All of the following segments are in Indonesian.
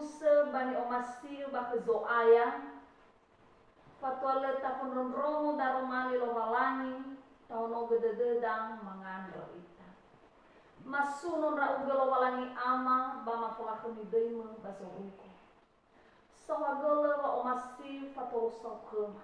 fuse bani omasi ba kezoaya fatwale tapun romo daromali lo halangi tauno gedededang mangandro ita masunon ra ugelo walangi ama ba mafola kemidema basoruko sawagole wa omasi fatolo saukema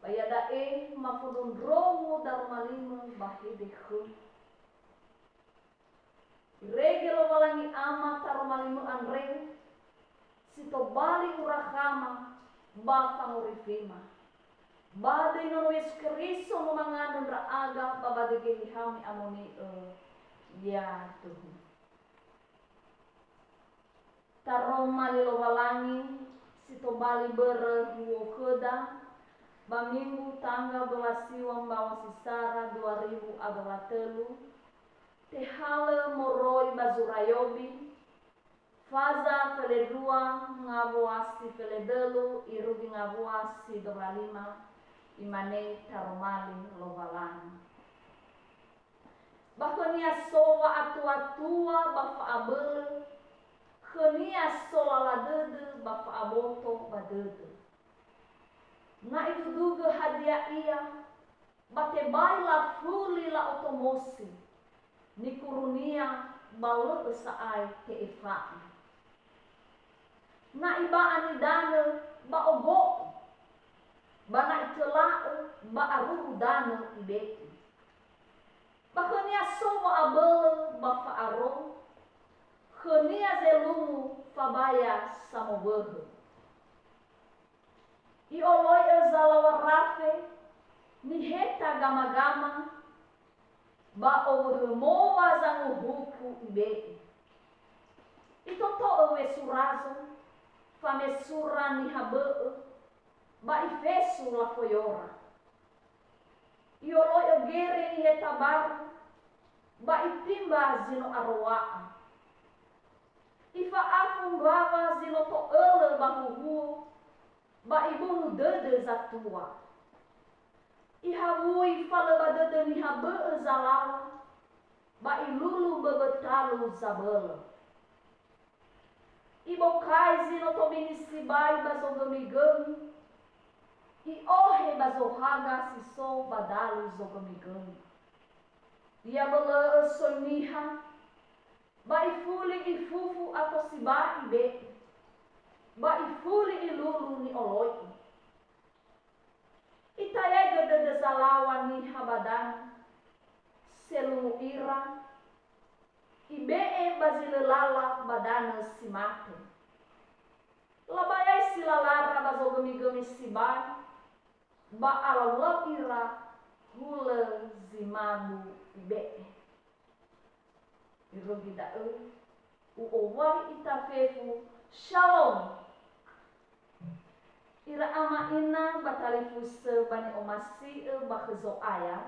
bayada mafudun romo daromalimu bahide khum regelo walangi ama taromalimu anre sito bali urakama ba pangurifima bade nono Yesus Kristo no mangandun ra aga babade gehami amoni ya Tuhan taromalilo walangi sito bali bere huo keda ba minggu tanggal 12 siwang bawang sisara 2023 tehale moroi bazurayobi faza fele dua ngabuasi fele delu irugi ngabuasi doralima imane taromali lovalani bakonia sowa atua-tua bafa abele kenia sola ladede bafa aboto badede na itu duga hadiah ia bate baila fuli la otomosi ni kurunia balu saai ke ifa na iba ani dane ba ogo ba na itelau ba aru dane ibeti bakania sowa abel ba faaro khania zelumu fabaya samobehe i oloi ezalawa rafe ni heta gama-gama ba overmoa zangu huku ibe itoto ewe surazo famesura ni habe ba ifesu la foyora iolo egere ni hetabar ba itimba zino arwa ifa afung bawa zino to ele ba huhu ba ibu dede zatua ihabui fala badada ni habe zalawa ba ilulu bebetalu zabela ibo kai zino to binisibai bazogami-gami i ohe bazohaga siso badalu zogami-gami ia bela soniha ba ifuli ifufu atau sibai be ba ifuli ilulu ni oloi itayega de zalawa ni habadan selu ira ibee bazilelala badana simate labayai silalara bazogami-gami sibai ba ala ira hule zimabu ibee irogida uowai itafefu shalom ira ama ina batalifus bani omasi bakhezo aya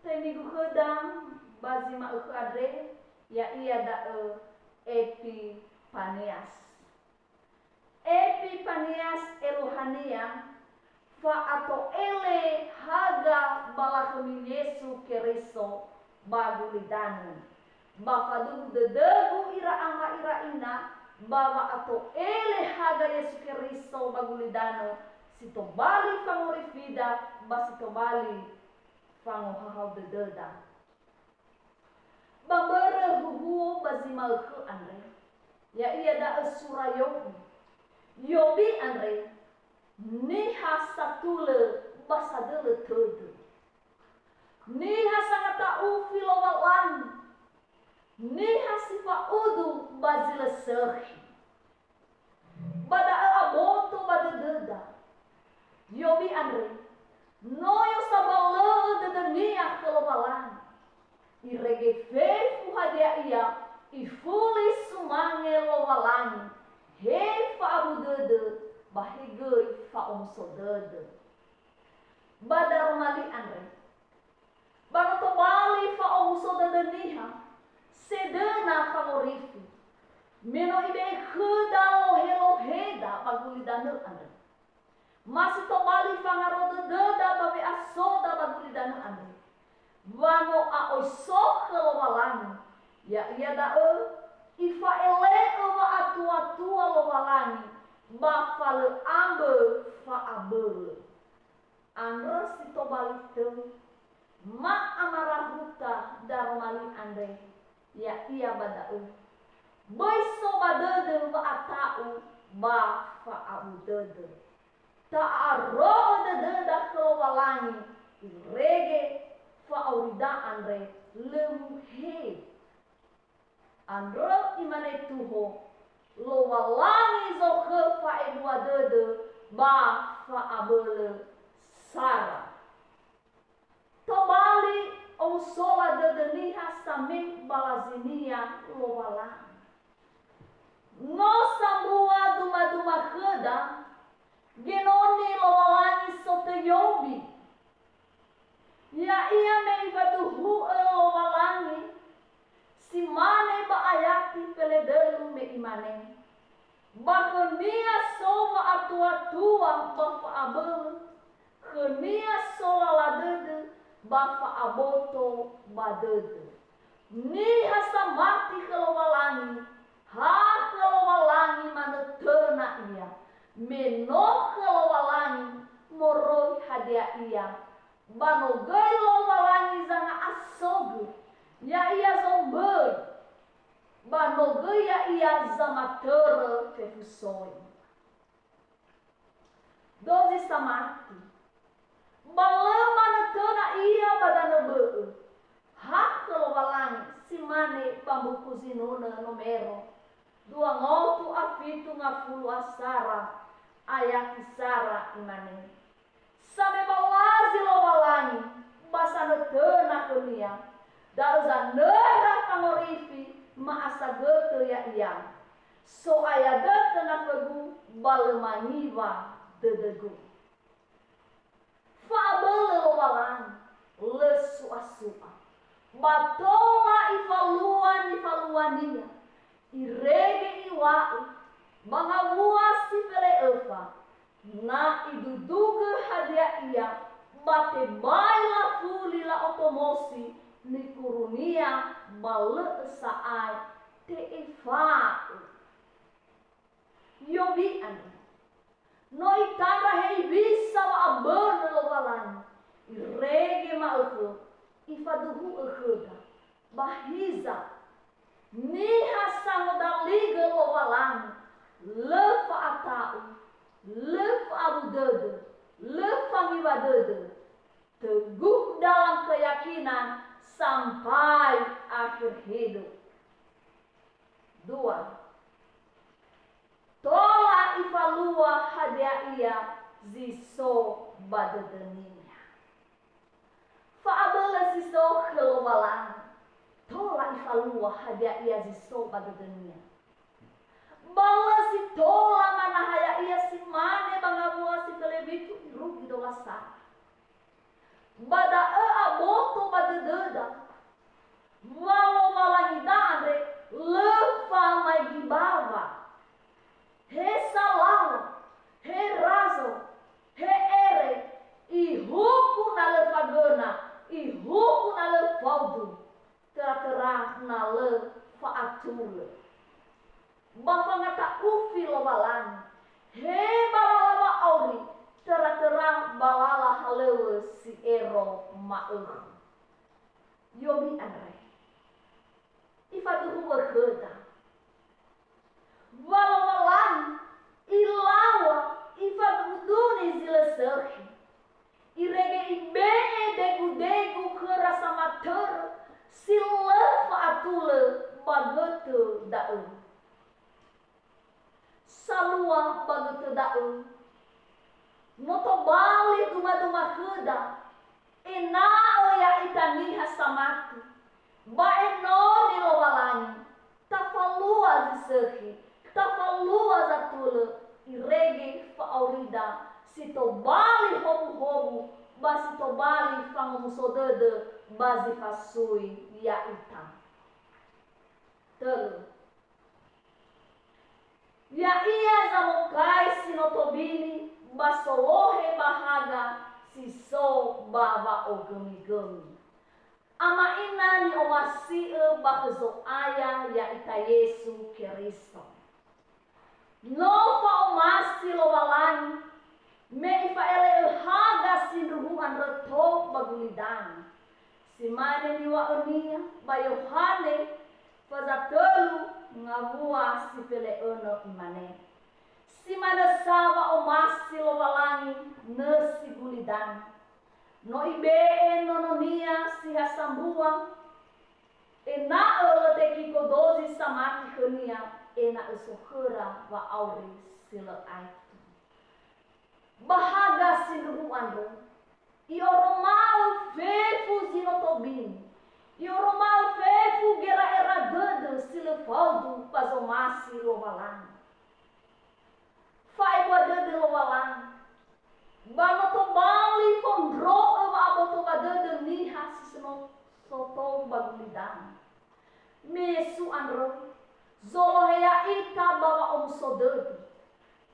temigu kedang bazima adre ya iya da Epifanias Elohania fa atau ele haga balakemi Yesu Keriso bagulidanu bafadu dedegu ira ama ira ina bawa atau ele haga Yesu Keriso bagulidanu sito bali fangorifida basito bali fangohahau dededa babere huhu bazimal ke andre ya iya da surayobi yobi andre niha satule basadele tede niha sangata ufilo walan niha sifa udu bazile serhi bada aboto badededa yobi andre noyo sabalo dedenia kelobalan irege fefu hadia ia ifuli sumange lowalangi he fa abudede bahigoi fa omsodede badar mali andre banoto bali fa omsodede niha sedena favorifi meno ibe kheda lohelo heda bagulidanu andre masih to bali fangarode deda babe asoda bagulidanu andre wano a oiso kelowalangi ya iya da ifa ele wa atua-tua lowalangi ba fale ambe fa abele. Andre sito balite ma amarahuta darmali andre ya ia badau. Boiso badede ba atau ba fa abudede. Ta'arro de da lowalangi rege fa aurida andre lemuhe. Andre imane tuho lowalangi zo ke fa edua dede ba fa abele sara. Tobali o sola dede niha samim balazinia lowalangi. No sambua duma heda genoni lowalangi soteyobi. Ya ia meivatuhu lowalangi si mane ba ayati peledelu me imane. Bakhenia sova atua-tua bafa abel. Khenia sola ladede bafa aboto badede. Ni hasamati kelowalangi. Ha kelowalangi manetena ia. Meno kelowalangi moroi hadia ia. Banogei lowalangi zanga asogu. Ya ia zombei. Banogei ya ia zamatere fefusoi. Dozi samati. Balema netena ia badanebe. Hak kelowalangi simane bambu kuzinuna nomero. Dua ngotu afitu ngafulu asara. Ayaki sara imane. Sabe balazi lowalangi. Basa netena kenia. Dauza nera pangorifi maasa gete ya ia. So ayadete na fegu balemangiwa dedegu. Fabele lowalangi lesua-sua. Batola ifaluania. Irege iwai. Bangawua sifele efa. Na iduduge hadia ia. Bate baila fuli la otomosi. Nikurunia bale saai te eva. Yobi ane. No itara hei bisa wa abene lowalangi. Irege ma efe. Ifaduhu eheda. Bahiza. Niha samodaliga lowalangi. Lefa atau. Lefa abudede. Lefa ngibadede. Teguh dalam keyakinan sampai akhir hidup. 2. Tola ifalua hadia ia ziso badedenia. Faabela ziso kelowalangi. Tola ifalua hadia ia ziso badedenia. Bala si tola manahaya ia si mane bangabua si telebitu irugi dolasa. Bada aboto badededa. Walo malangida andre lefa mai gibava. He salala, he razo, he ere. Ihuku na lefagana, ihuku na lefaudu. Tera-tera na lefaatule. Bafangata ufi lowalangi. He balala auri. Tera-tera balala halewe si ero ma'eh. Yobi andre. Ifaduhu weheda. Walawalangi. Ilawa. Ifaduduni zileserhi. Irege ibee degu-degu kerasa mater. Silefa atule bagete daun. Salua bagete daun. Motobali duma-duma heda. Ena ya itaniha samati. Baenoni lowalangi. Tafalua zisehi. Tafalua zatule. Irege faaurida. Sitobali hobu-hobu. Basitobali fangomusodede. Bazi fasui ya itam. Telu. Ya ia zamokai sinotobini. Basolohe bahaga. Siso baba ogemi-gemi. Ama ina ni omasie bakezo aya ya ita Yesu Kristo. Nova omasi lo walangi. Me ifa ele haga sinduhuan reto bagulidang. Simane niwa unia ba Yohane fazatelu ngabua si pele ono imane. Simane sawa omasi lo walangi nesi gulidang. No ibe no nia si hasambua. Ena ele teki kodozi samaki henia ena esohera wa auri sila aitu. Bahaga sinduhuan ro. Ioromau fefu zinotobin. Ioromau fefu gera era dede silefaldo pazomasi lovalan. Fai boa dede lovalan. Banotobali fondro eva abotoba dede niha siseno soto bagulidang. Mesu anro. Zolohea ita bawa omsodede.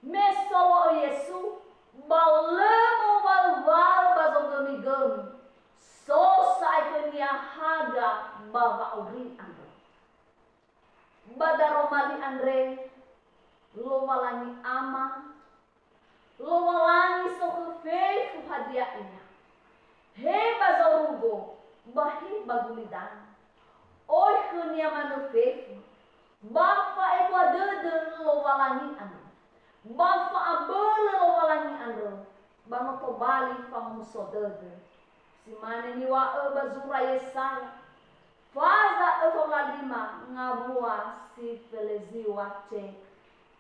Mesolo Yesu. Balemo balwal bazogami-gami. So sa ikanya haga baba uri andre. Badaromali andre. Lowalangi ama. Lowalangi sokefefu hadiahnya. He bazorugo. Bahi bagulidan. Oi kanya manufefu. Bafa ekwa dede lowalangi andre. Bafa abele lowalangi andro. Banoto bali famusodede. Simane niwa bazura Yesaya. Faza evalalima ngabua si felezi wache.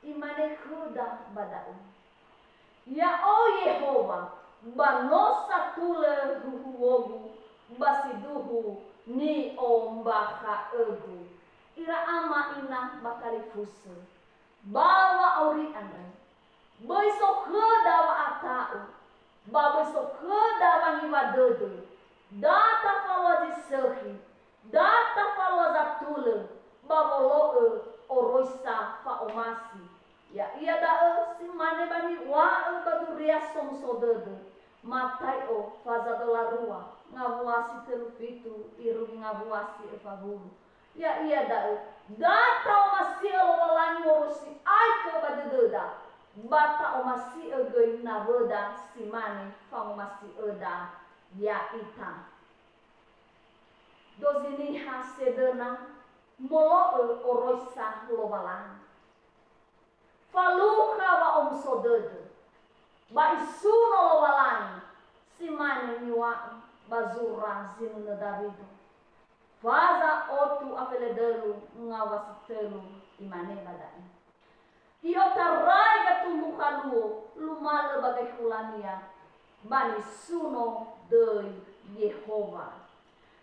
Imane kuda badau. Ya o Yehova. Banosa tule huhuogu. Basiduhu ni ombaka egu. Ira ama ina bakalifuse. Bawa auri andre. Besok kedawa atau. Besok kedawa ngiwadede. Data falwazi sehi. Data falwaza tule. Baboloe oroisa fa omasi. Ya iya dae simane bani wa baduria somsodede. Matai o faza dolarua. Ngabuasi telufitu. Irungi ngabuasi efaburu. Ya iya dae. Data omasi elwalangi worosi aike badededa. Bata omasi egoi nabeda simane fa omasi eda ya ita. Dozini hasedena molo oroisa lowalangi. Faluha wa omsodede. Ba isuno lowalangi. Simane niwa bazura zinuna Davido. Faza otu afeledelu ngawasitelu imane badai. Iotarai tumbukaluo lumale bagai kulania bani suno de Yehova.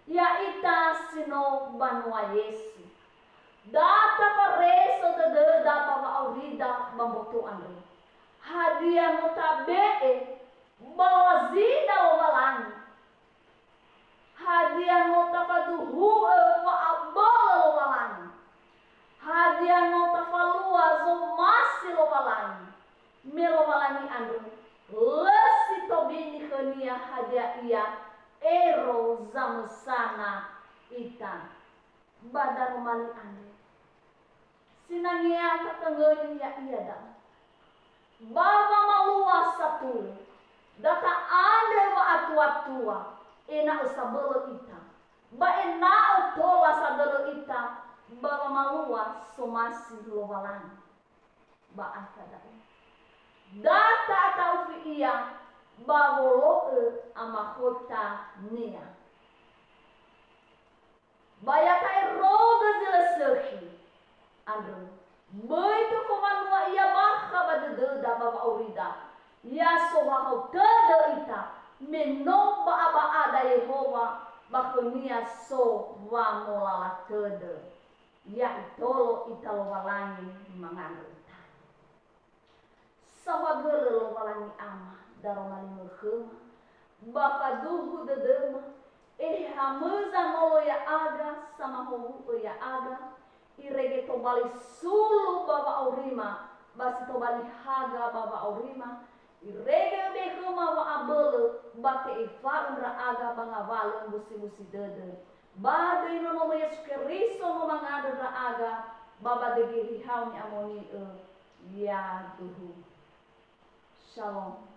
Ya ita sino banua Yesu. Data pareso de dapa wa aurida bamboto andre. Hadia notabe bawazida lowalangi. Hadia nota paduhu wa abola lowalangi. Hadia nota falua zomasi lowalangi. Melowalangi andru. Lesi tobini khania hadia iya. Ero zamusana ita. Badaromali andru. Sinangia tatengeni ya iya da. Baba malua satu. Data ande wa atua-tua. Ena usabelo ita. Ba ena utola sabelo ita. Baba malua somasi lowalangi. Ba akada. Data ataufi iya. Bawoloe amakota nia. Bayata eroga zilesehi. Andro. Beito komanua iya baka badededa baba aurida. Ya sohahau tede ita. Menoba aba ada Yehova. Bakunia so wa molala tede. Ya itolo italo walangi mangandro ita. Sawagele lo walangi ama. Daromali murkhema. Baka duhu dedema. Hameza nolo ya aga. Sama hobu ya aga. Irege tobali sulu baba aurima. Basi tobali haga baba aurima. Irege behuma wa abele. Bake ifa undra aga bangawalo busi-busi dede. Bade inono Yesus Kristo no mangada dra aga. Baba degiri hauni amoni Yaduhu. Shalom.